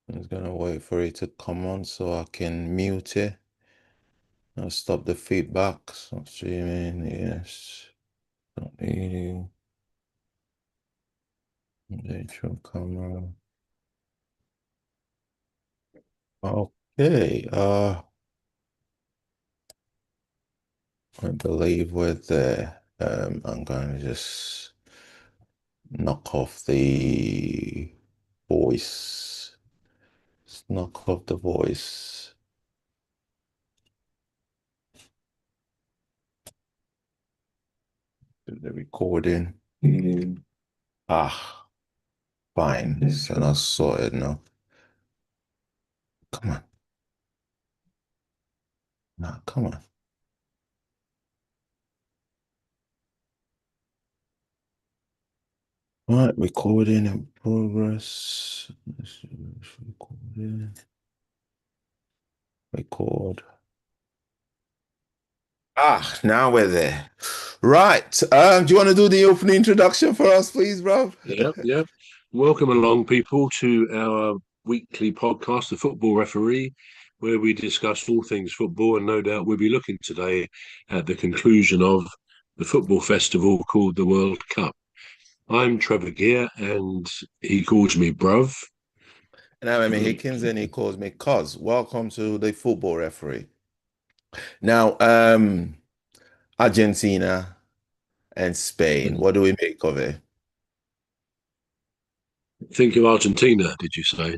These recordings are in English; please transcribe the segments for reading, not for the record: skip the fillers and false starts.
I'm just gonna wait for it to come on so I can mute it. I'll stop the feedback. So streaming, yes. Don't need virtual camera. Okay. I believe we're there. I'm gonna just knock off the voice. Just knock off the voice. Do the recording. Ah, fine. So that's sorted now. Come on. Nah, come on. All right, recording in progress. Recording. Record. Ah, now we're there. Right. Do you want to do the opening introduction for us, please, bro? Yep, yep. Welcome along, people, to our weekly podcast, The Football Referee, where we discuss all things football. And no doubt we'll be looking today at the conclusion of the football festival called the World Cup. I'm Trevor Gear, and he calls me Bruv. And I'm Emmy Hickens, and he calls me Cuz. Welcome to the football referee. Now, Argentina and Spain. What do we make of it? Think of Argentina, did you say? I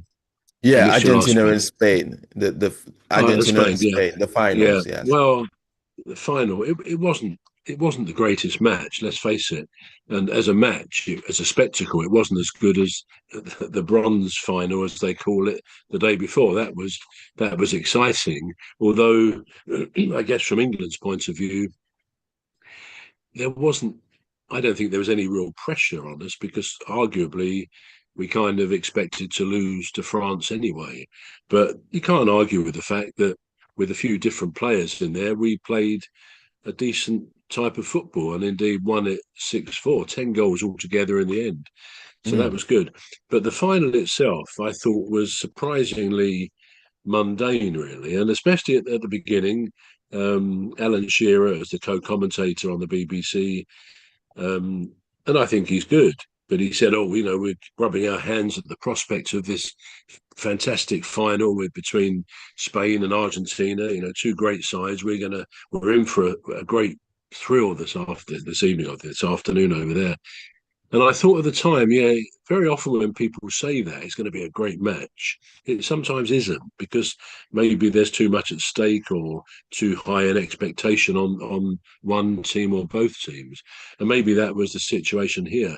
Yeah, missed your last Argentina bit. and Spain. The Oh, Argentina Spain, and yeah. Spain, the Yeah. finals, yes. Well, the final, it wasn't the greatest match, let's face it. And as a match, as a spectacle, it wasn't as good as the bronze final, as they call it, the day before. That was exciting. Although, I guess from England's point of view, there wasn't. I don't think there was any real pressure on us because arguably we kind of expected to lose to France anyway. But you can't argue with the fact that with a few different players in there, we played a decent type of football and indeed won it 6-4, 10 goals altogether in the end. So that Mm, was good. But the final itself, I thought, was surprisingly mundane, really. And especially at the beginning, Alan Shearer as the co-commentator on the BBC, and I think he's good. But he said, "Oh, we're rubbing our hands at the prospect of this fantastic final with between Spain and Argentina. Two great sides. We're in for a great thrill this evening or this afternoon over there." And I thought at the time, yeah, very often when people say that it's going to be a great match, it sometimes isn't because maybe there's too much at stake or too high an expectation on one team or both teams. And maybe that was the situation here.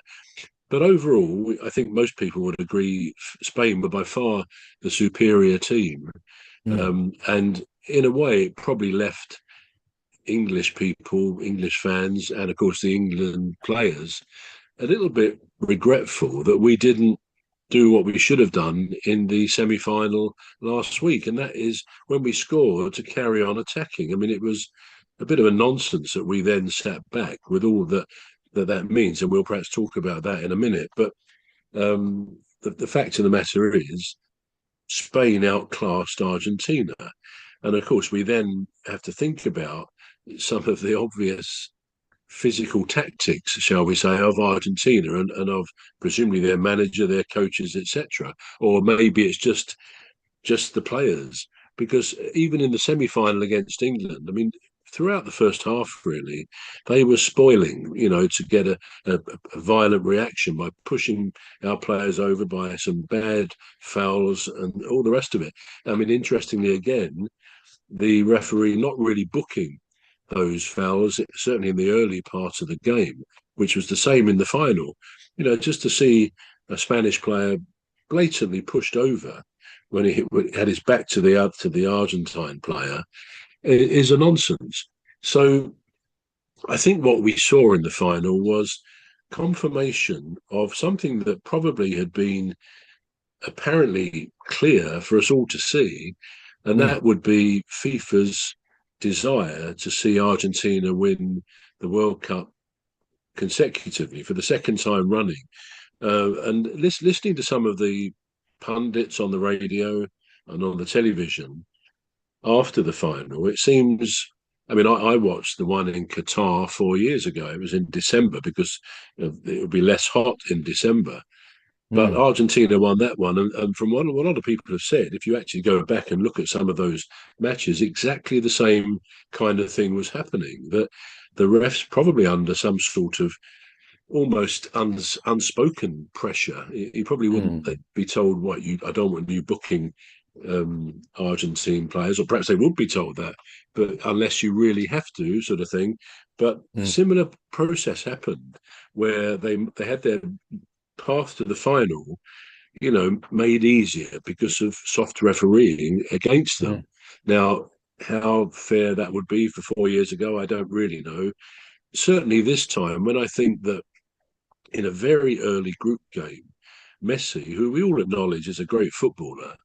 But overall, I think most people would agree Spain were by far the superior team. mm, And in a way, it probably left English people, English fans, and of course the England players a little bit regretful that we didn't do what we should have done in the semi-final last week, and that is when we scored to carry on attacking. I mean, it was a bit of a nonsense that we then sat back with all that means, and we'll perhaps talk about that in a minute. But the fact of the matter is, Spain outclassed Argentina, and of course, we then have to think about some of the obvious physical tactics, shall we say, of Argentina and of presumably their manager, their coaches, etc. Or maybe it's just the players, because even in the semi-final against England, I mean, throughout the first half, really, they were spoiling, to get a violent reaction by pushing our players over by some bad fouls and all the rest of it. I mean, interestingly, again, the referee not really booking those fouls, certainly in the early part of the game, which was the same in the final. Just to see a Spanish player blatantly pushed over when he had his back to the Argentine player is a nonsense. So I think what we saw in the final was confirmation of something that probably had been apparently clear for us all to see, and mm. that would be FIFA's desire to see Argentina win the World Cup consecutively for the second time running. And listening to some of the pundits on the radio and on the television after the final, it seems. I mean, I watched the one in Qatar 4 years ago. It was in December because it would be less hot in December. But Mm, Argentina won that one. And from what a lot of people have said, if you actually go back and look at some of those matches, exactly the same kind of thing was happening. That the refs probably under some sort of almost unspoken pressure. He probably wouldn't mm, be told, "What you? I don't want you booking Argentine players," or perhaps they would be told that, but unless you really have to, sort of thing. But mm, similar process happened where they had their path to the final, made easier because of soft refereeing against mm, them. Now, how fair that would be for 4 years ago, I don't really know. Certainly this time, when I think that in a very early group game, Messi, who we all acknowledge is a great footballer,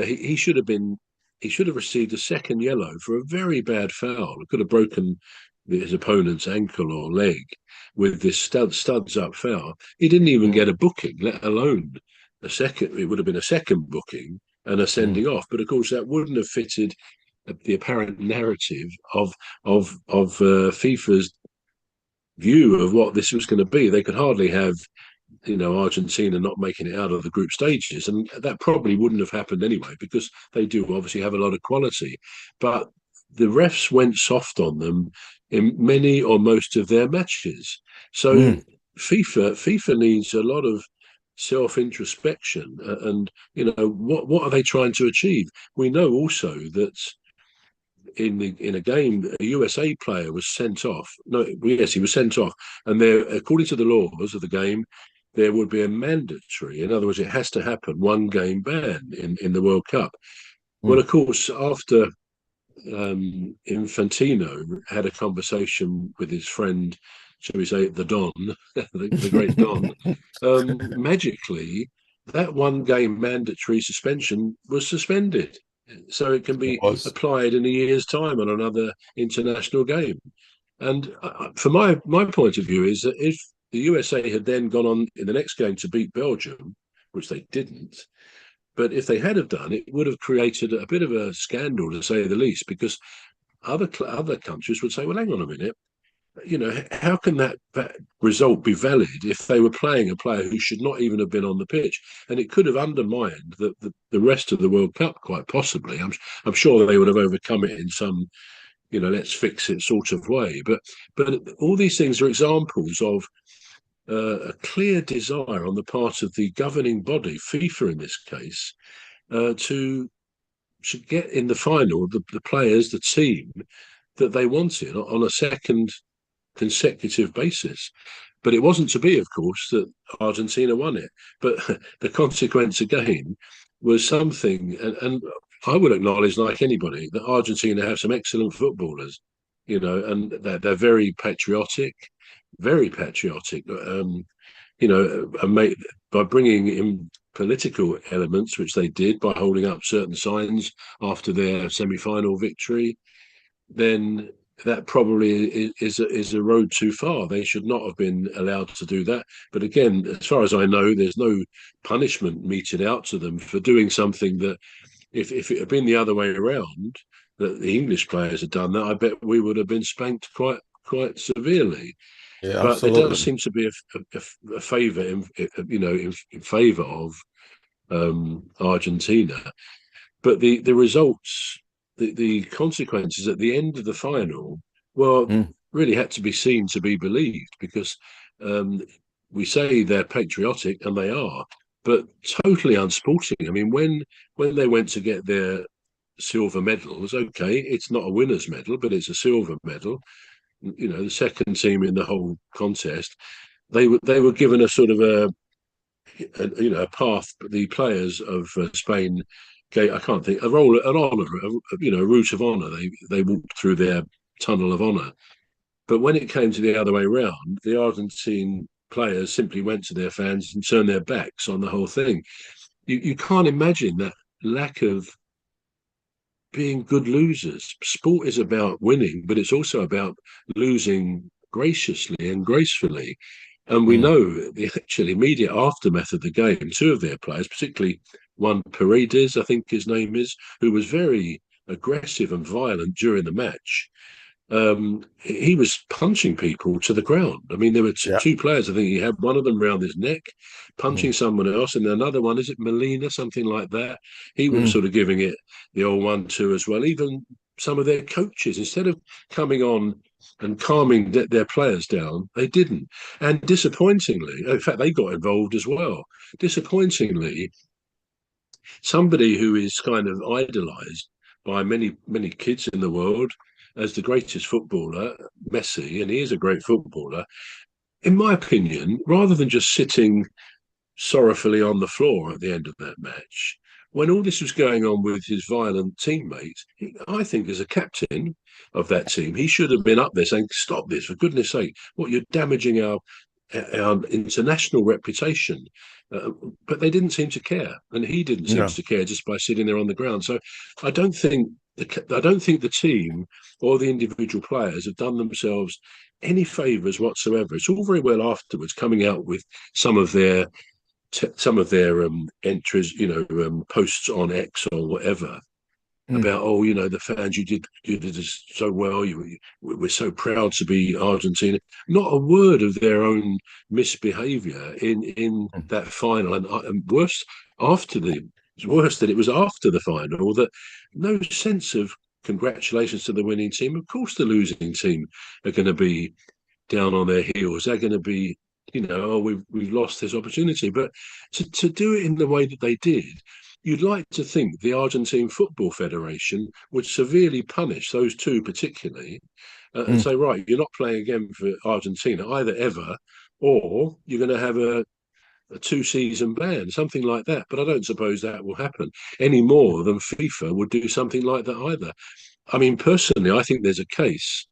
he should have been. He should have received a second yellow for a very bad foul. It could have broken his opponent's ankle or leg with this studs up foul. He didn't even mm, get a booking, let alone a second. It would have been a second booking and a mm, sending off. But of course, that wouldn't have fitted the apparent narrative of FIFA's view of what this was going to be. They could hardly have Argentina not making it out of the group stages. And that probably wouldn't have happened anyway, because they do obviously have a lot of quality. But the refs went soft on them in many or most of their matches. So mm. FIFA needs a lot of self-introspection and what are they trying to achieve. We know also that in a game, a USA player was sent off. No, yes, he was sent off, and there, according to the laws of the game, there would be a mandatory. In other words, it has to happen one game ban in the World Cup. Well, Mm. of course, after Infantino had a conversation with his friend, shall we say, the Don, the great Don, magically that one game mandatory suspension was suspended. So it can It be was. applied in a year's time on another international game. And from my point of view, is that if the USA had then gone on in the next game to beat Belgium, which they didn't, but if they had have done, it would have created a bit of a scandal, to say the least, because other countries would say, "Well, hang on a minute, how can that result be valid if they were playing a player who should not even have been on the pitch?" And it could have undermined the rest of the World Cup quite possibly. I'm sure they would have overcome it in some let's fix it sort of way. But all these things are examples of a clear desire on the part of the governing body, FIFA in this case, to get in the final the players, the team that they wanted on a second consecutive basis. But it wasn't to be, of course, that Argentina won it. But the consequence again was something, and I would acknowledge, like anybody, that Argentina have some excellent footballers, and they're very patriotic, very patriotic. By bringing in political elements, which they did by holding up certain signs after their semi-final victory, then that probably is a road too far. They should not have been allowed to do that. But again, as far as I know, there's no punishment meted out to them for doing something that, if it had been the other way around, that the English players had done that, I bet we would have been spanked quite severely. Yeah, But there does absolutely. seem to be a favour in favour of Argentina. But the results, the consequences at the end of the final, well, Mm, really had to be seen to be believed, because um, we say they're patriotic, and they are, but totally unsporting. I mean, when they went to get their silver medals, okay, it's not a winner's medal, but it's a silver medal. The second team in the whole contest. They were given a sort of a path. The players of Spain gave, I can't think, a role, an honour, a route of honour. They walked through their tunnel of honour. But when it came to the other way round, the Argentine players simply went to their fans and turned their backs on the whole thing. You can't imagine that lack of being good losers. Sport is about winning, but it's also about losing graciously and gracefully. And we Mm. know the actual immediate aftermath of the game, two of their players, particularly one Paredes, I think his name is, who was very aggressive and violent during the match. He was punching people to the ground. I mean, there were Yeah. two players. I think he had one of them round his neck, punching Mm. someone else, and another one, is it Molina, something like that? He was Mm. sort of giving it the old 1-2 as well. Even some of their coaches, instead of coming on and calming their players down, they didn't. And disappointingly, in fact, they got involved as well. Disappointingly, somebody who is kind of idolized by many kids in the world as the greatest footballer, Messi, and he is a great footballer. In my opinion, rather than just sitting sorrowfully on the floor at the end of that match, when all this was going on with his violent teammates, I think as a captain of that team, he should have been up there saying, "Stop this, for goodness sake! What, you're damaging our international reputation." Uh, but they didn't seem to care, and he didn't seem No. to care just by sitting there on the ground. So I don't think the team or the individual players have done themselves any favours whatsoever. It's all very well afterwards coming out with some of their entries, posts on X or whatever, Mm. about, oh, the fans, you did this so well, we're so proud to be Argentina. Not a word of their own misbehaviour in Mm. that final, and worse, after the it's worse that it was after the final, that no sense of congratulations to the winning team. Of course the losing team are going to be down on their heels. They're going to be, oh, we've lost this opportunity. But to do it in the way that they did, you'd like to think the Argentine Football Federation would severely punish those two particularly, and Mm. say, right, you're not playing again for Argentina either ever, or you're going to have a 2-season ban, something like that. But I don't suppose that will happen any more than FIFA would do something like that either. I mean, personally, I think there's a case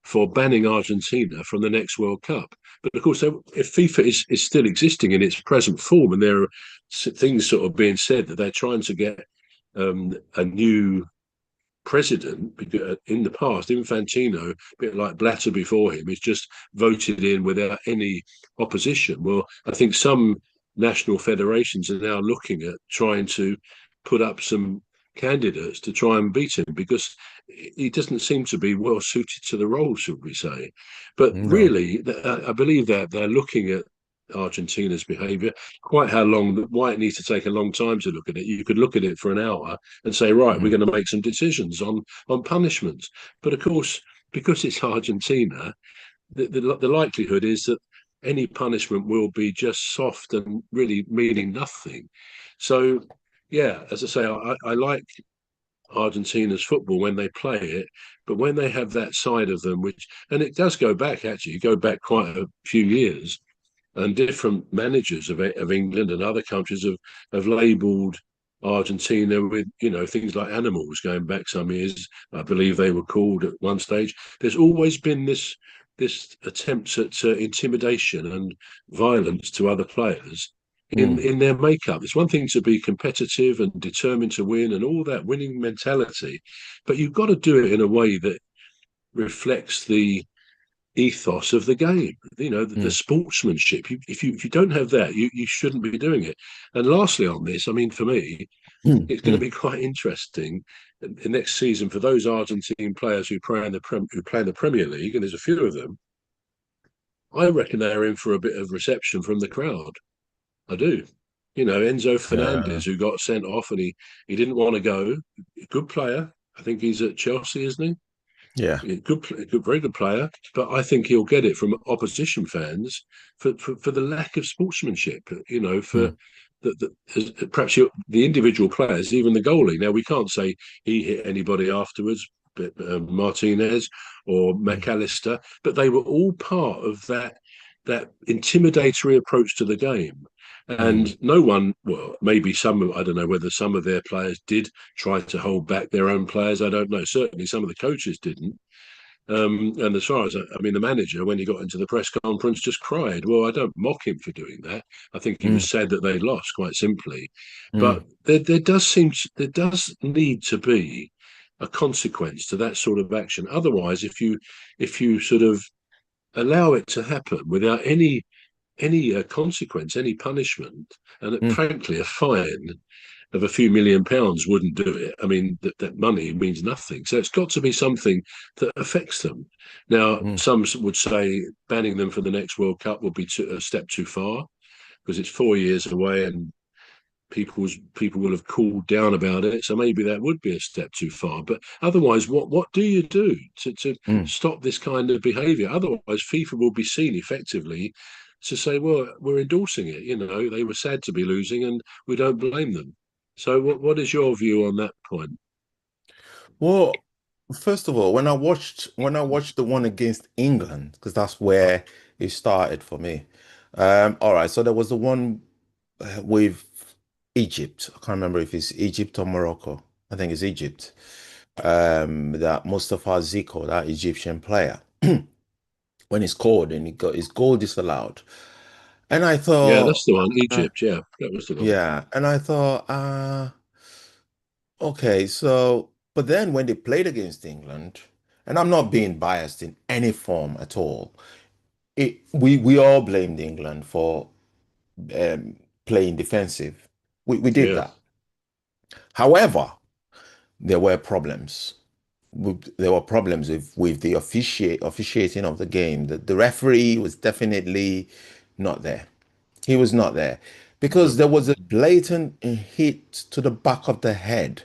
for banning Argentina from the next World Cup. But of course, if FIFA is still existing in its present form, and there are things sort of being said that they're trying to get a new president, because in the past, Infantino, a bit like Blatter before him, is just voted in without any opposition. Well, I think some national federations are now looking at trying to put up some candidates to try and beat him, because he doesn't seem to be well suited to the role, should we say. But No. really, I believe that they're looking at Argentina's behaviour. Why it needs to take a long time to look at it. You could look at it for an hour and say, right, Mm. we're going to make some decisions on punishments. But of course, because it's Argentina, the likelihood is that any punishment will be just soft and really meaning nothing. So, yeah, as I say, I like Argentina's football when they play it, but when they have that side of them, and it does go back, actually, go back quite a few years, and different managers of England and other countries have labelled Argentina with, things like animals, going back some years. I believe they were called at one stage. There's always been this attempts at intimidation and violence to other players Mm. in their makeup. It's one thing to be competitive and determined to win and all that winning mentality, but you've got to do it in a way that reflects the ethos of the game, the Mm. sportsmanship. If you don't have that, you shouldn't be doing it. And lastly on this, I mean, for me, Mm. it's going to Mm. be quite interesting the next season for those Argentine players who play in the Premier League, and there's a few of them. I reckon they're in for a bit of reception from the crowd. I do. Enzo Yeah. Fernandez, who got sent off, and he didn't want to go. Good player. I think he's at Chelsea, isn't he? Yeah. Very good player, but I think he'll get it from opposition fans for the lack of sportsmanship. For Mm. perhaps the individual players, even the goalie. Now we can't say he hit anybody afterwards, but Martinez or Mm. McAllister, but they were all part of that intimidatory approach to the game. Mm. And no one, well, maybe some, I don't know whether some of their players did try to hold back their own players. I don't know. Certainly some of the coaches didn't. And as far as, I mean, the manager, when he got into the press conference, just cried. Well, I don't mock him for doing that. I think he Mm. was sad that they lost, quite simply. Mm. But there does need to be a consequence to that sort of action. Otherwise, if you sort of allow it to happen without any consequence, any punishment, and Mm, frankly, a fine of a few £1 million wouldn't do it. I mean, that money means nothing. So it's got to be something that affects them. Now, mm. some would say banning them for the next World Cup would be a step too far because it's 4 years away and people will have cooled down about it. So maybe that would be a step too far. But otherwise, what do you do to Mm. stop this kind of behaviour? Otherwise, FIFA will be seen effectively to say, well, we're endorsing it. You know, they were sad to be losing, and we don't blame them. So, what is your view on that point? Well, first of all, when I watched the one against England, because that's where it started for me. All right, so there was the one with Egypt. I can't remember if it's Egypt or Morocco. I think it's Egypt. That Mustafa Ziko, that Egyptian player, when he scored and he got his goal disallowed. And I Yeah, that's thought, the one. uh, Egypt. Yeah, that was the one. yeah, and I thought, okay, so, but then when they played against England, and I'm not being biased in any form at all, we all blamed England for um, playing defensive. We did Yeah. that. However, there were problems. There were problems with the officiating of the game. The referee was definitely not there. He was not there because No. there was a blatant hit to the back of the head.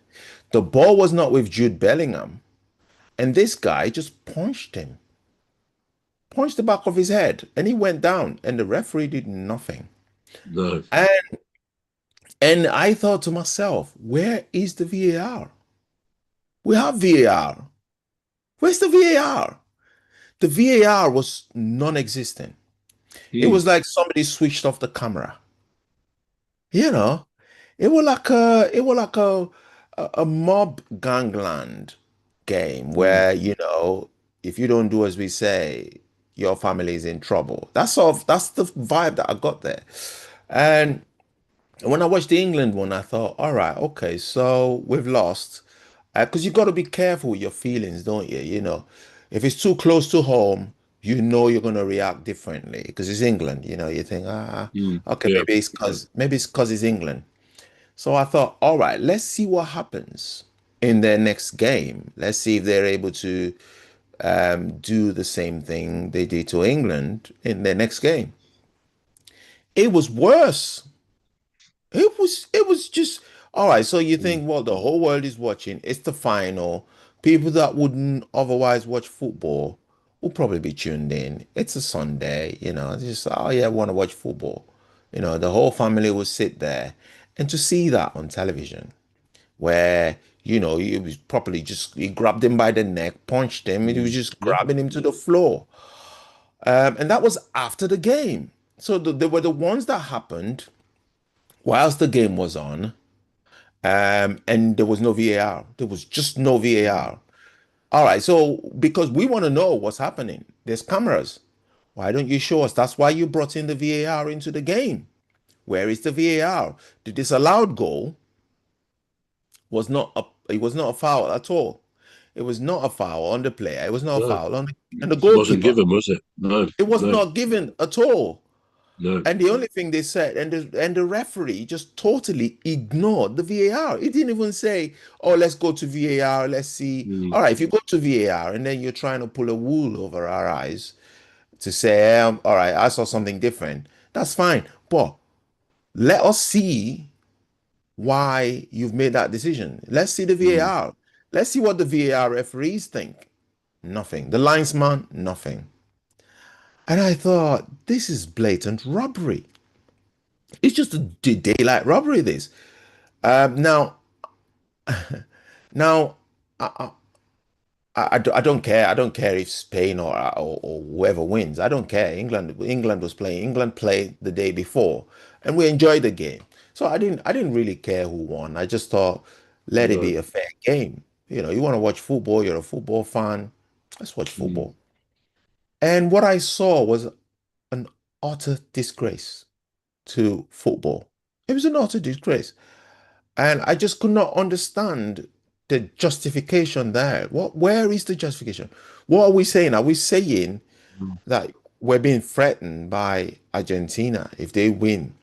The ball was not with Jude Bellingham. And this guy just punched him, punched the back of his head, and he went down, and the referee did nothing. No. And I thought to myself, where is the VAR? We have VAR. Where's the VAR? The VAR was non-existent. It Hmm. was like somebody switched off the camera. You know, it was like a mob gangland game Hmm. where, if you don't do as we say, your family is in trouble. That's the vibe that I got there. And when I watched the England one, I thought, all right, okay, so we've lost. Because you got to be careful with your feelings, don't you? If it's too close to home, you're going to react differently because it's England. You think, Hmm. okay, Yeah. maybe it's because it's England. So I thought, all right, let's see what happens in their next game. Let's see if they're able to do the same thing they did to England in their next game. It was worse. It was just all right. So you Hmm. think, well, the whole world is watching. It's the final. People that wouldn't otherwise watch football will probably be tuned in. It's a Sunday, it's just, oh yeah, I want to watch football. The whole family will sit there. And to see that on television, where, he was properly just, he grabbed him by the neck, punched him, and he was Hmm. just Yeah. grabbing him to the floor. And that was after the game. So there were the ones that happened whilst the game was on. And there was no VAR. There was just no Hmm. VAR. All right, so because we want to know what's happening, there's cameras. Why don't you show us? That's why you brought in the VAR into the game. Where is the VAR? The disallowed goal was not a foul at all. It was not a foul on the player. It was not a No. foul on the Wasn't goalkeeper. given, was it? No. It was No. not given at all. No. And the only thing they said, and the referee just totally ignored the VAR. He didn't even say, "Oh, let's go to VAR. Let's see." Hmm. All right, if you go to VAR and then you're trying to pull a wool over our eyes to say, "All right, I saw something different," that's fine. But let us see why you've made that decision. Let's see the Hmm. VAR. Let's see what the VAR referees think. Nothing. The linesman, nothing. And I thought, this is blatant robbery. It's just a daylight robbery. This. Now, now, I don't care. I don't care if Spain or whoever wins. I don't care. England was playing. England played the day before, and we enjoyed the game. So I didn't really care who won. I just thought, let it be No. a fair game. You want to watch football. You're a football fan. Let's watch Hmm. football. And what I saw was an utter disgrace to football. It was an utter disgrace. And I just could not understand the justification there. Where is the justification? What are we saying? Are we saying Hmm. that? we're being threatened by Argentina. If they win,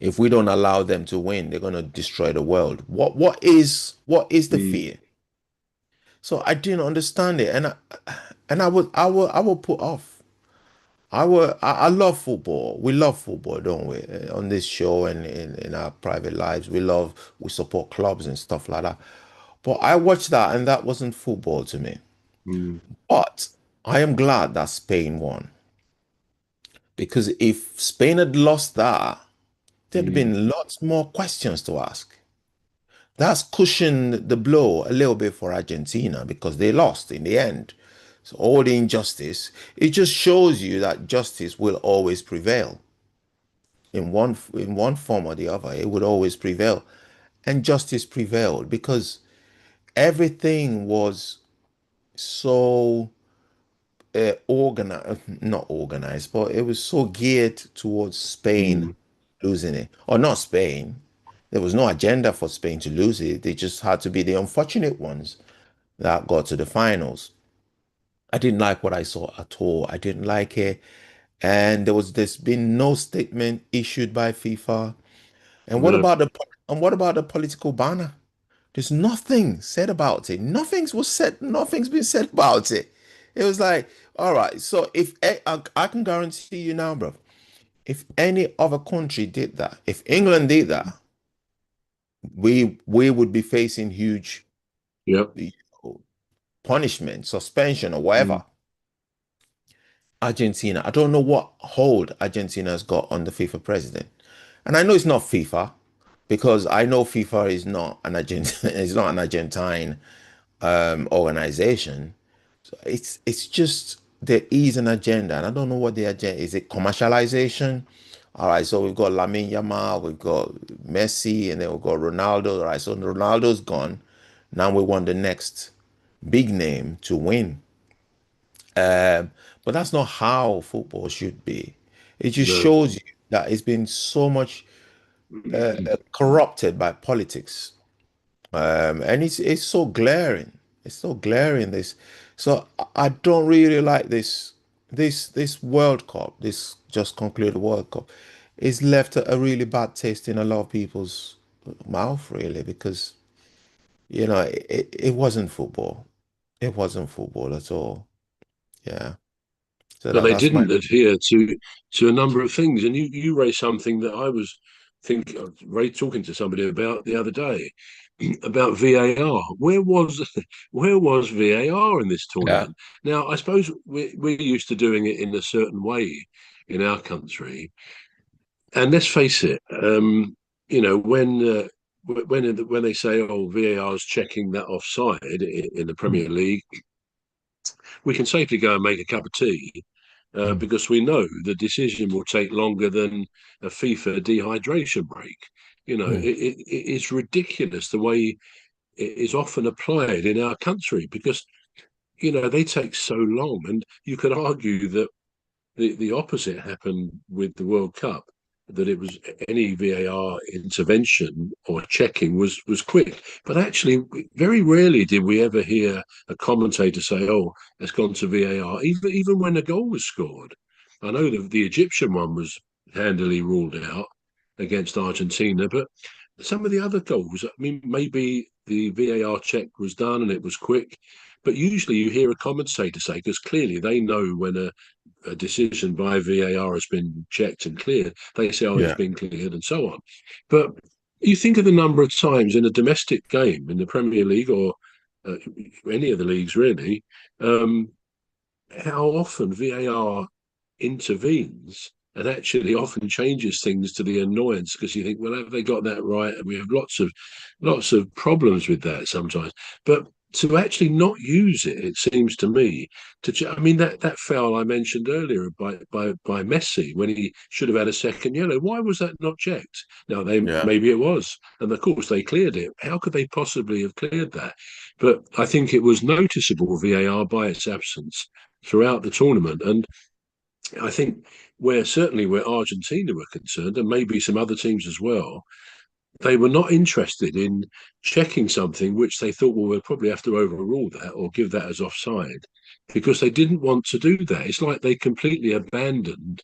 if we don't allow them to win, they're going to destroy the world. What is the Mm, fear? So I didn't understand it, and I will put off. I love football. We love football, don't we? On this show and in our private lives, we support clubs and stuff like that. But I watched that, and that wasn't football to me. mm, But I am glad that Spain won, because if Spain had lost that, there'd mm. been lots more questions to ask. That's cushioned the blow a little bit for Argentina because they lost in the end. So all the injustice, it just shows you that justice will always prevail in one form or the other. It would always prevail, and justice prevailed because everything was so organized, not organized, but it was so geared towards Spain Mm. losing it, or not Spain. There was no agenda for Spain to lose it. They just had to be the unfortunate ones that got to the finals. I didn't like what I saw at all. I didn't like it. And there's been no statement issued by FIFA. And what No, about the political banner? There's nothing said about it. Nothing's been said about it. It was like, all right, so I can guarantee you now, bro, if any other country did that, if England did that, we would be facing huge, yep. you know, punishment, suspension, or Mm. whatever. Argentina, I don't know what hold Argentina has got on the FIFA president. And I know it's not FIFA because I know FIFA is not an Argentine, is not an Argentine organization. So it's just there is an agenda, and I don't know what the agenda is. It commercialization? All right, so we've got Lamine Yamal, we've got Messi, and then we've got Ronaldo. All right, so Ronaldo's gone. Now we want the next big name to win. But that's not how football should be. It just No. shows you that it's been so much corrupted by politics, and it's so glaring. It's so glaring. So I don't really like this World Cup. This just concluded World Cup. It's left a really bad taste in a lot of people's mouth, really, because it wasn't football. It wasn't football at all. Yeah. So No, that they that's my didn't adhere to a number of things. And you raised something that I was talking to somebody about the other day about VAR. Where was VAR in this yeah. tournament? Now, I suppose we're used to doing it in a certain way in our country, and let's face it, when they say, "Oh, VAR is checking that offside in the Premier League," we can safely go and make a cup of tea Mm. because we know the decision will take longer than a FIFA dehydration break. Mm. It's ridiculous the way it is often applied in our country because they take so long, and you could argue that the opposite happened with the World Cup. That it was any VAR intervention or checking was quick, but actually, very rarely did we ever hear a commentator say, "Oh, it's gone to VAR," even when a goal was scored. I know the Egyptian one was handily ruled out against Argentina, but some of the other goals, I mean, maybe the VAR check was done and it was quick, but usually you hear a commentator say, because clearly they know when a decision by VAR has been checked and cleared, they say, oh, it's Yeah. been cleared and so on. But you think of the number of times in a domestic game in the Premier League or uh, any of the leagues really, um, how often VAR intervenes and actually often changes things to the annoyance because you think, well, have they got that right? And we have lots of problems with that sometimes. But to actually not use it, it seems to me I mean that foul I mentioned earlier by Messi when he should have had a second yellow. Why was that not checked? Now they Yeah. maybe it was, and of course they cleared it. How could they possibly have cleared that? But I think it was noticeable VAR by its absence throughout the tournament, and I think where Argentina were concerned, and maybe some other teams as well, they were not interested in checking something which they thought, well, we'll probably have to overrule that or give that as offside, because they didn't want to do that. It's like they completely abandoned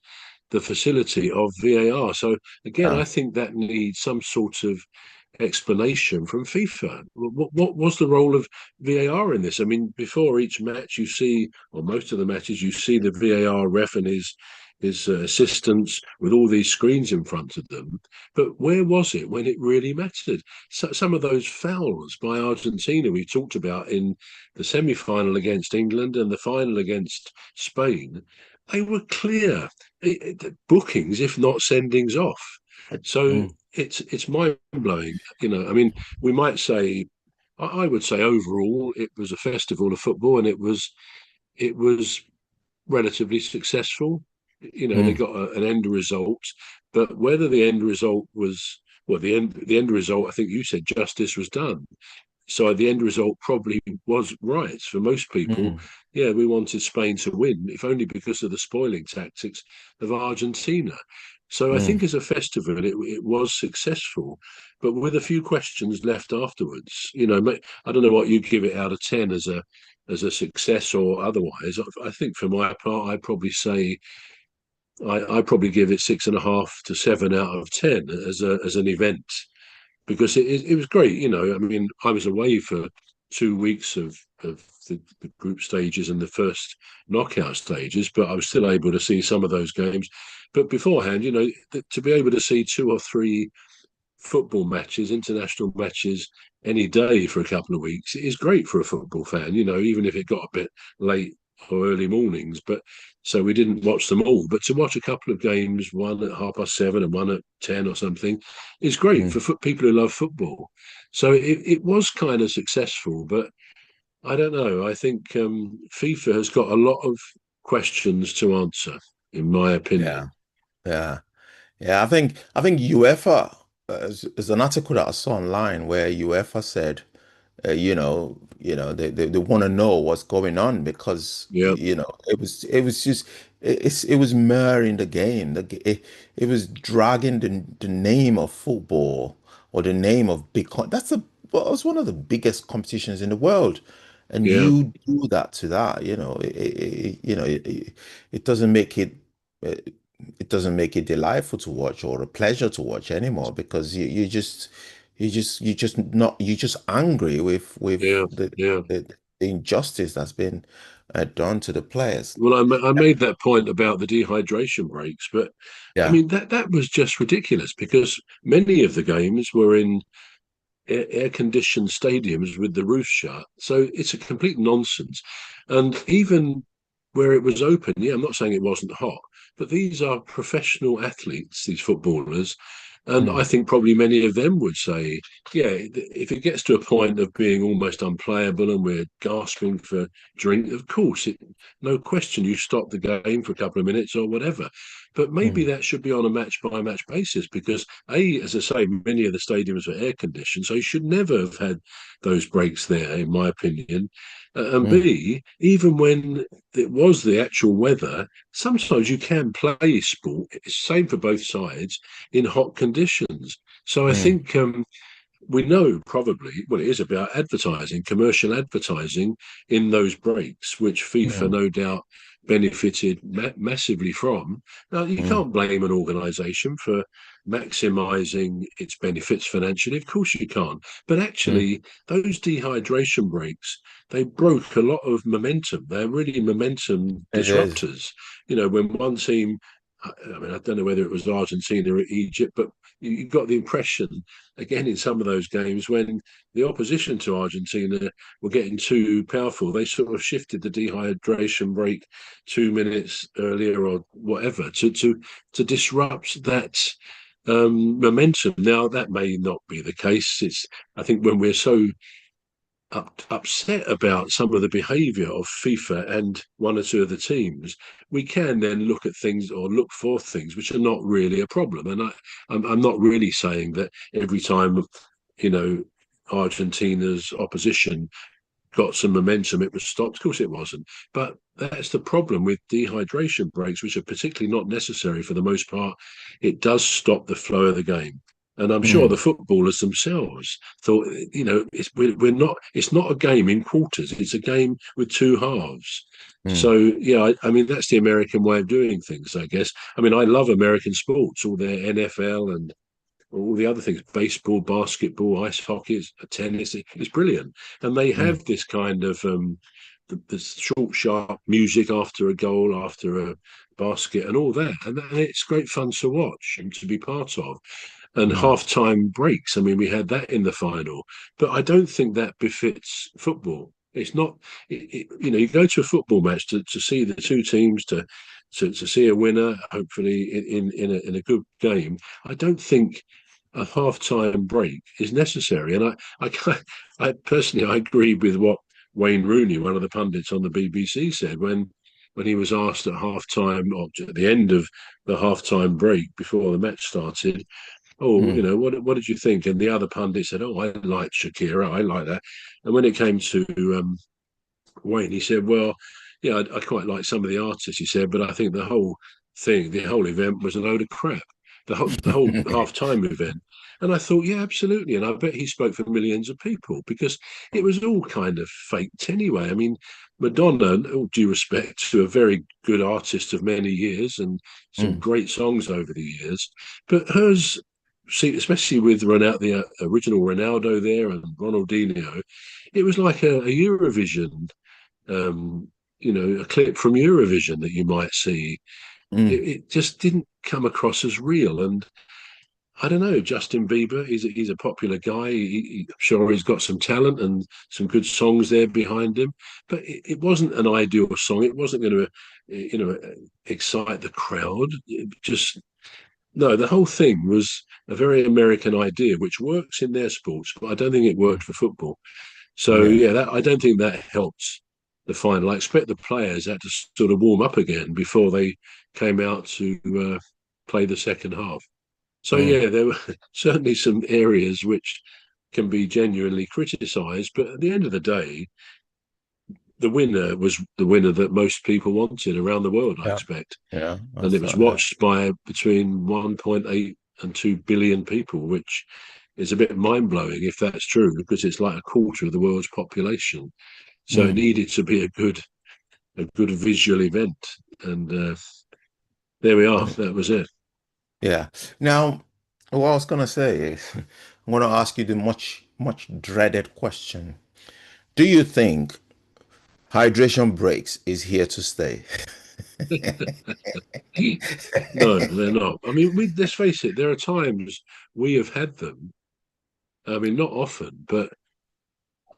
the facility of VAR. So again, Yeah. I think that needs some sort of explanation from FIFA. What was the role of VAR in this? I mean, before each match, you see, or most of the matches, you see the VAR ref and his assistants with all these screens in front of them. But where was it when it really mattered? So, some of those fouls by Argentina we talked about in the semi-final against England and the final against Spain, they were clear bookings, if not sendings off. So Mm. it's mind blowing. I mean, we might say, I would say overall, it was a festival of football, and it was relatively successful. They Mm. got an end result, but whether the end result was, well, the end result, I think you said justice was done. So the end result probably was right for most people. Mm. Yeah, we wanted Spain to win, if only because of the spoiling tactics of Argentina. So I Mm. think as a festival, it was successful, but with a few questions left afterwards. I don't know what you give it out of 10 as a success or otherwise. I think for my part, I'd probably say I probably give it 6.5 to 7 out of 10 as an event, because it was great. I mean, I was away for 2 weeks of the group stages and the first knockout stages, but I was still able to see some of those games. But beforehand, to be able to see two or three football matches, international matches, any day for a couple of weeks is great for a football fan, even if it got a bit late or early mornings. But so we didn't watch them all. But to watch a couple of games, one at 7:30 and one at 10 or something, is great Mm. for people who love football. So it was kind of successful, but I don't know. I think FIFA has got a lot of questions to answer, in my Yeah. opinion. Yeah. Yeah. I think UEFA is an article that I saw online where UEFA said, they want to know what's going on because Yeah, it was just it was mirroring the game. It was dragging the name of football or the name of well, it's one of the biggest competitions in the world, and yeah, you do that to that. It doesn't make it doesn't make it delightful to watch or a pleasure to watch anymore because you're just angry with yeah, yeah. the injustice that's been done to the players. Well, I made that point about the dehydration breaks, but I Yeah. mean that was just ridiculous, because many of the games were in air-conditioned stadiums with the roof shut. So it's a complete nonsense. And even where it was open, yeah, I'm not saying it wasn't hot, but these are professional athletes, these footballers. And I Mm. think probably many of them would say, yeah, if it gets to a point of being almost unplayable and we're gasping for drink, of course, no question, you stop the game for a couple of minutes or whatever. But maybe Mm. that should be on a match by match basis, because A, as I say, many of the stadiums are air conditioned, so you should never have had those breaks there, in my opinion. And Mm. B, even when it was the actual weather, sometimes you can play sport, same for both sides, in hot conditions. So I Mm. think we know probably, well, it is about advertising, commercial advertising in those breaks, which FIFA Mm. no doubt benefited massively from. Now, you Mm. can't blame an organisation for maximising its benefits financially. Of course you can't. But Mm. actually, those dehydration breaks, they broke a lot of momentum. They're really momentum It is. disruptors. When one team, I mean, I don't know whether it was Argentina or Egypt, but you got the impression, again, in some of those games, when the opposition to Argentina were getting too powerful, they sort of shifted the dehydration break 2 minutes earlier or whatever to disrupt that momentum. Now, that may not be the case. I think when we're so upset about some of the behaviour of FIFA and one or two of the teams, we can then look at things or look for things which are not really a problem. And I'm not really saying that every time, you know, Argentina's opposition got some momentum, it was stopped. Of course, it wasn't. But that's the problem with dehydration breaks, which are particularly not necessary for the most part. It does stop the flow of the game. And I'm sure Mm, the footballers themselves thought, we're not. It's not a game in quarters. It's a game with two halves. mm, So yeah, I mean that's the American way of doing things, I guess. I mean, I love American sports, all their NFL and all the other things, baseball, basketball, ice hockey, tennis. It's brilliant, and they mm, have this kind of the short, sharp music after a goal, after a basket, and all that, and it's great fun to watch and to be part of. And mm, half-time breaks. I mean, we had that in the final, but I don't think that befits football. It's not, you go to a football match to see the two teams to see a winner, hopefully in a good game. I don't think a half-time break is necessary. And I personally I agree with what Wayne Rooney, one of the pundits on the BBC, said when he was asked at half-time or at the end of the half-time break before the match started, oh, mm, what did you think? And the other pundit said, oh, I like Shakira, I like that. And when it came to Wayne, he said, well, yeah, I quite like some of the artists, he said, but I think the whole event was a load of crap. The whole half-time event. And I thought, yeah, absolutely. And I bet he spoke for millions of people because it was all kind of faked anyway. I mean, Madonna, all due respect to a very good artist of many years and some mm, great songs over the years, but hers, see, especially with Ronaldo, the original Ronaldo there and Ronaldinho, it was like a Eurovision, um, a clip from Eurovision that you might see. mm. It just didn't come across as real. And I don't know, Justin Bieber, he's a popular guy. I'm sure he's got some talent and some good songs there behind him, but it wasn't an ideal song. It wasn't going to, excite the crowd. It just no, the whole thing was a very American idea, which works in their sports, but I don't think it worked for football. So Yeah. yeah, I don't think that helped the final. I expect the players had to sort of warm up again before they came out to play the second half. So Mm, yeah, there were certainly some areas which can be genuinely criticised, but at the end of the day, the winner was the winner that most people wanted around the world, I yeah. expect, Yeah. and it was Yeah. watched by between 1.8 and 2 billion people, which is a bit mind blowing if that's true, because it's like a quarter of the world's population. So it Mm, needed to be a good visual event, and there we are. mm. That was it. Yeah. Now, what I was gonna say is, I'm gonna ask you the much dreaded question. Do you think hydration breaks is here to stay? No, they're not. I mean, let's face it. There are times we have had them. I mean, not often, but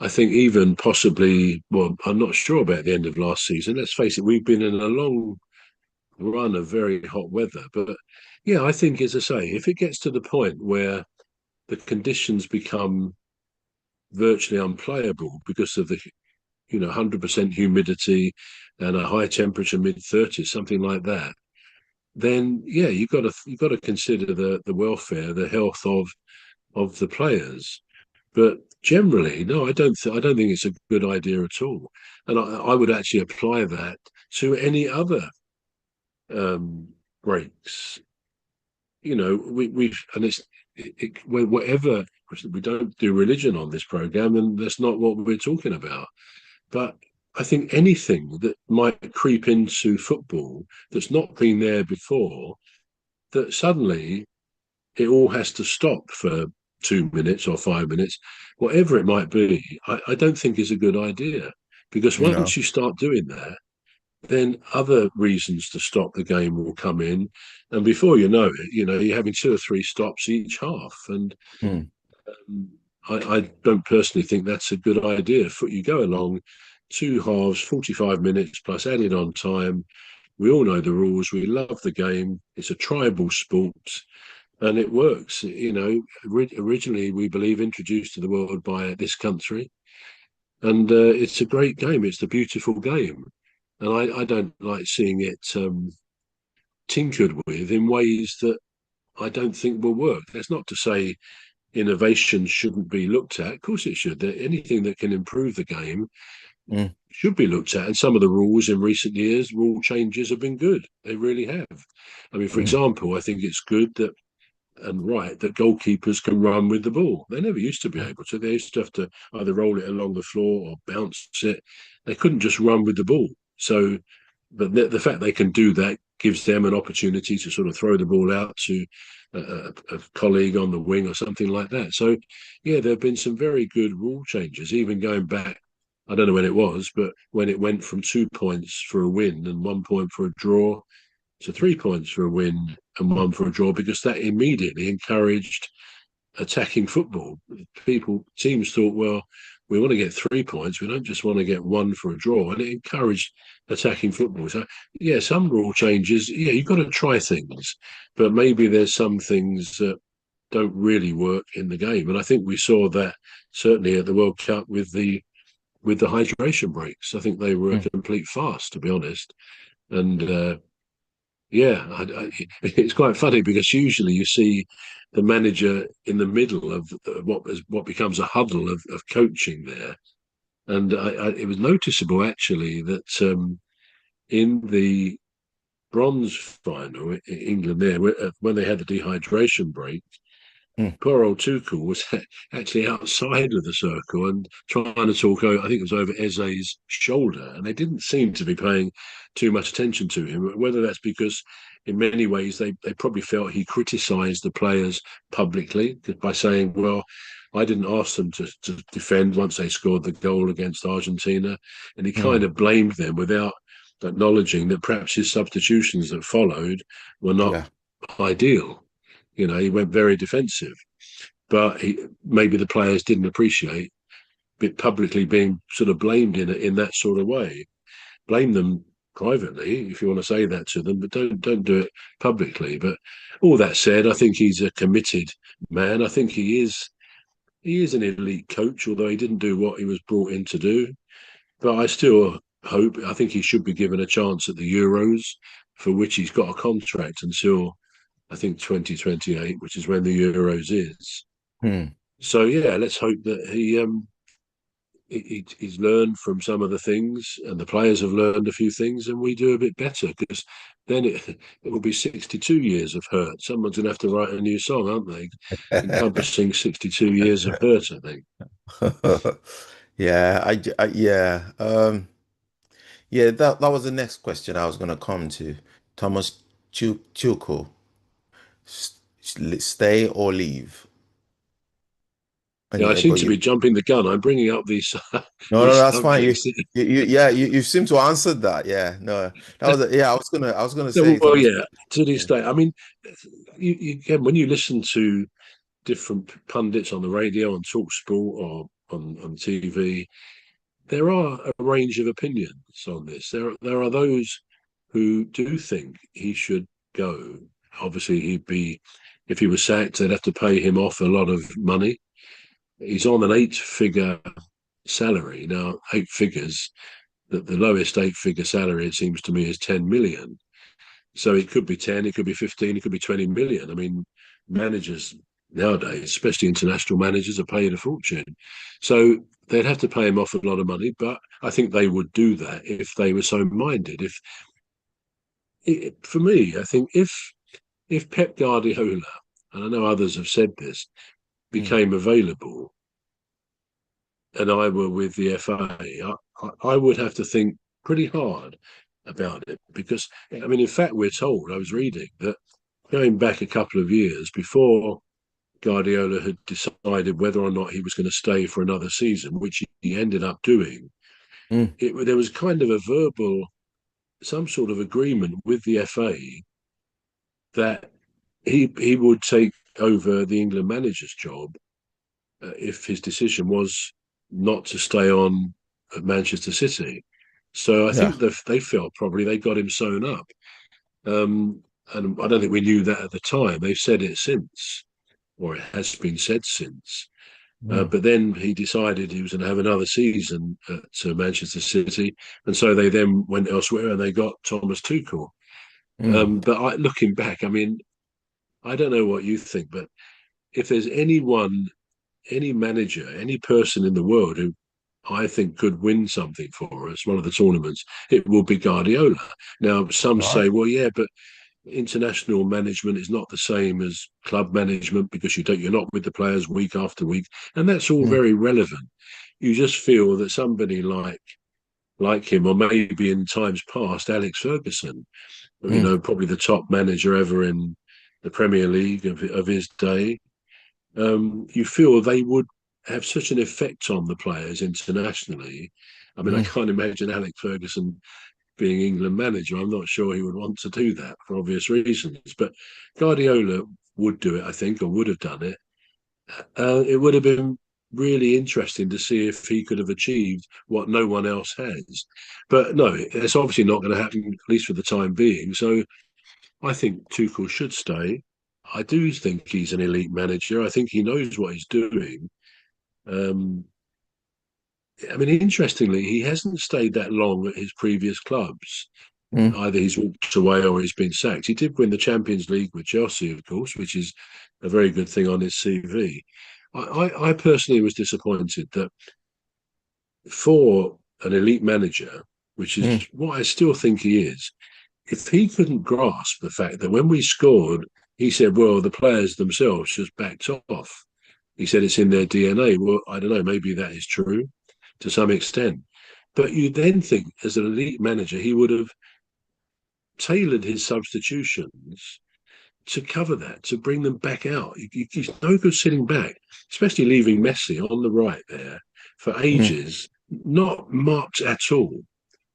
I think even possibly. Well, I'm not sure about the end of last season. Let's face it. We've been in a long run of very hot weather, but yeah, I think, as I say, if it gets to the point where the conditions become virtually unplayable because of the 100% humidity and a high temperature, mid 30s, something like that, then yeah, you've got to consider the welfare, the health of the players. But generally, no, I don't think it's a good idea at all. And I would actually apply that to any other breaks. We've and whatever, we don't do religion on this program, and that's not what we're talking about. But I think anything that might creep into football that's not been there before, that suddenly it all has to stop for 2 minutes or 5 minutes, whatever it might be, I don't think is a good idea. Because No. once you start doing that, then other reasons to stop the game will come in. And before you know it, you're having two or three stops each half. And Mm, um, I don't personally think that's a good idea. You go along two halves, 45 minutes plus added on time. We all know the rules. We love the game. It's a tribal sport and it works. Originally, we believe, introduced to the world by this country. And it's a great game. It's a beautiful game. And I don't like seeing it tinkered with in ways that I don't think will work. That's not to say innovation shouldn't be looked at. Of course, it should. Anything that can improve the game mm, should be looked at. And some of the rules in recent years, rule changes have been good. They really have. I mean, for mm, example, I think it's good that and right that goalkeepers can run with the ball. They never used to be Mm. able to. They used to have to either roll it along the floor or bounce it. They couldn't just run with the ball. So, but the fact they can do that gives them an opportunity to sort of throw the ball out to a colleague on the wing or something like that. So, yeah, there have been some very good rule changes, even going back. I don't know when it was, but when it went from 2 points for a win and 1 point for a draw to 3 points for a win and one for a draw, because that immediately encouraged attacking football. Teams thought, well, we want to get 3 points. We don't just want to get one for a draw. And it encouraged attacking football. So, yeah, some rule changes. Yeah, you've got to try things, but maybe there's some things that don't really work in the game. And I think we saw that certainly at the World Cup with the hydration breaks. I think they were a Mm. complete farce, to be honest. And yeah, it's quite funny because usually you see the manager in the middle of what becomes a huddle of coaching there, and it was noticeable actually that in the bronze final, England there when they had the dehydration break, Mm. poor old Tuchel was actually outside of the circle and trying to talk over, I think it was over Eze's shoulder, and they didn't seem to be paying too much attention to him. Whether that's because in many ways they probably felt he criticised the players publicly by saying, well, I didn't ask them to defend once they scored the goal against Argentina. And he kind Mm. of blamed them without acknowledging that perhaps his substitutions that followed were not Yeah. ideal. He went very defensive, but maybe the players didn't appreciate it publicly being sort of blamed in that sort of way. Blame them privately if you want to say that to them, but don't do it publicly. But all that said, I think he's a committed man. I think he is an elite coach, although he didn't do what he was brought in to do. But I think he should be given a chance at the Euros, for which he's got a contract until I think 2028, which is when the Euros is. Mm. So yeah, let's hope that he's learned from some of the things, and the players have learned a few things, and we do a bit better, because then it will be 62 years of hurt. Someone's going to have to write a new song, aren't they? Encompassing 62 years of hurt, I think. Yeah, yeah. Yeah, that was the next question I was gonna come to. Thomas Tuchel, stay or leave? And Yeah, I yeah, seem but to you be jumping the gun. I'm bringing up these no, no, these that's fine. subjects. Yeah, you seem to answer that. Yeah, no, that was yeah. I was gonna say Well, Thomas. yeah, to this Yeah. day. I mean, again, when you listen to different pundits on the radio, on Talk Sport, or on TV, there are a range of opinions on this. There are those who do think he should go. Obviously, if he was sacked, they'd have to pay him off a lot of money. He's on an eight-figure salary now. Eight figures. The lowest eight-figure salary, it seems to me, is 10 million. So it could be 10, it could be 15, it could be 20 million. I mean, managers nowadays, especially international managers, are paid a fortune. So they'd have to pay him off a lot of money, but I think they would do that if they were so minded. For me, I think if Pep Guardiola, and I know others have said this, Mm. became available and I were with the FA, I would have to think pretty hard about it, because, I mean, in fact, we're told, I was reading that going back a couple of years before Guardiola had decided whether or not he was going to stay for another season, which he ended up doing, Mm. there was kind of a some sort of agreement with the FA that he would take over the England manager's job if his decision was not to stay on at Manchester City. So I Yeah. think they felt probably they got him sewn up. And I don't think we knew that at the time. They've said it since, or it has been said since. Mm. But then he decided he was going to have another season at Manchester City, and so they then went elsewhere and they got Thomas Tuchel. Mm. But looking back, I mean, I don't know what you think, but if there's any manager, any person in the world who I think could win something for us, one of the tournaments, it will be Guardiola. Now, some All right. say, well, yeah, but international management is not the same as club management because you're not with the players week after week, and that's all Mm, very relevant. You just feel that somebody like him, or maybe in times past, Alex Ferguson, mm, probably the top manager ever in the Premier League of his day. You feel they would have such an effect on the players internationally. I mean, I mm, can't imagine Alex Ferguson being England manager. I'm not sure he would want to do that for obvious reasons. But Guardiola would do it, I think, or would have done it. It would have been really interesting to see if he could have achieved what no one else has. But no, it's obviously not going to happen, at least for the time being. So I think Tuchel should stay. I do think he's an elite manager. I think he knows what he's doing. Um, I mean, interestingly, he hasn't stayed that long at his previous clubs. mm. Either he's walked away or he's been sacked. He did win the Champions League with Chelsea, of course, which is a very good thing on his CV. I personally was disappointed that for an elite manager, which is Mm, what I still think he is, if he couldn't grasp the fact that when we scored, he said, well, the players themselves just backed off. He said it's in their DNA. Well, I don't know, maybe that is true to some extent. But you then think, as an elite manager, he would have tailored his substitutions to cover that, to bring them back out. He's no good sitting back, especially leaving Messi on the right there for mm. ages, not marked at all.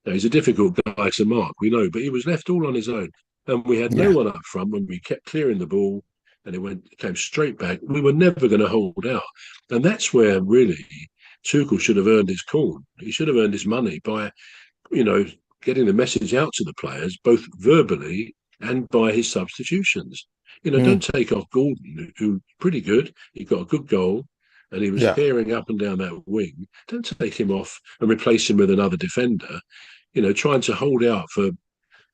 Now, he's a difficult guy to mark, we know, but he was left all on his own. And we had no Yeah, one up front when we kept clearing the ball and came straight back. We were never going to hold out. And that's where really Tuchel should have earned his corn. He should have earned his money by, you know, getting the message out to the players, both verbally and by his substitutions. Don't mm, take off Gordon, who pretty good. He got a good goal and he was yeah. tearing up and down that wing. Don't take him off and replace him with another defender. Trying to hold out for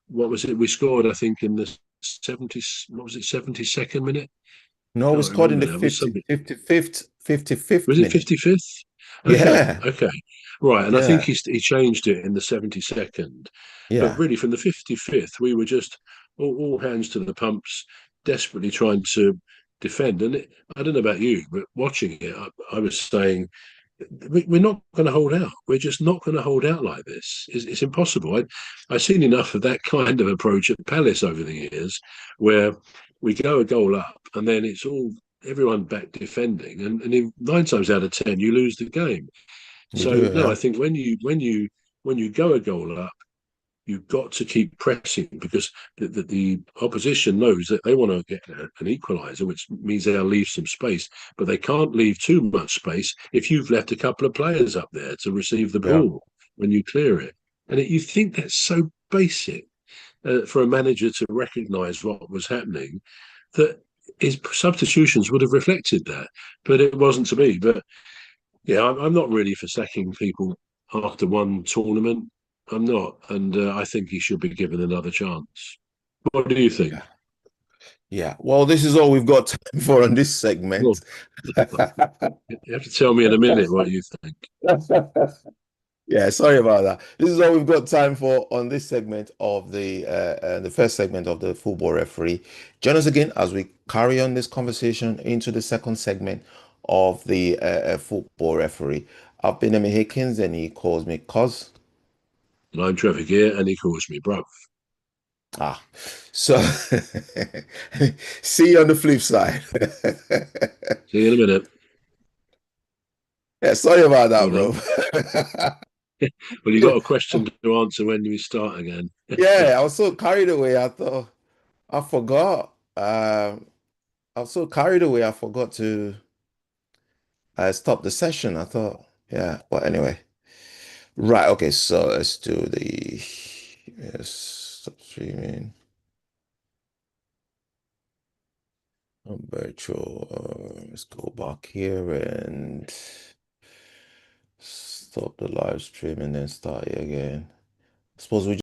what was it? We scored, I think, in the 70, what was it, 72nd minute? No, we Can't scored in remember the now. It was something. 55th Was it minute. 55th? Okay, Yeah, okay. Right. And I think yeah, he changed it in the 72nd. But yeah. really, from the 55th, we were just all hands to the pumps, desperately trying to defend. And I don't know about you, but watching it, I was saying, we're not going to hold out. We're just not going to hold out like this. It's impossible. I've seen enough of that kind of approach at Palace over the years, where we go a goal up and then it's all everyone back defending, and in 9 times out of 10 you lose the game. You So do, no, I yeah. think when you go a goal up, you've got to keep pressing because the opposition knows that they want to get an equaliser, which means they'll leave some space, but they can't leave too much space if you've left a couple of players up there to receive the Yeah. ball when you clear it. And you think that's so basic for a manager to recognise what was happening, that his substitutions would have reflected that, but it wasn't to be. But yeah, I'm not really for sacking people after one tournament. I'm not, and I think he should be given another chance. What do you think? Yeah. Yeah. Well, this is all we've got time for on this Well, segment. you have to tell me in a minute what you think. Yeah, sorry about that. This is all we've got time for on this segment of the first segment of the football referee. Join us again as we carry on this conversation into the second segment of the football referee. I've been Emmy Hickins, and he calls me Cos. And I'm Trevor Gear, and he calls me bruv. Ah, so see you on the flip side. See you in a minute. Yeah, sorry about that, Well bro. done. Well, you got a question to answer when we start again. Yeah, I was so carried away. I thought I forgot. I was so carried away. I forgot to stop the session. I thought, yeah. But anyway, right. Okay. So let's do the yes, stop streaming on virtual. Let's go back here and stop the live stream and then start it again. I suppose we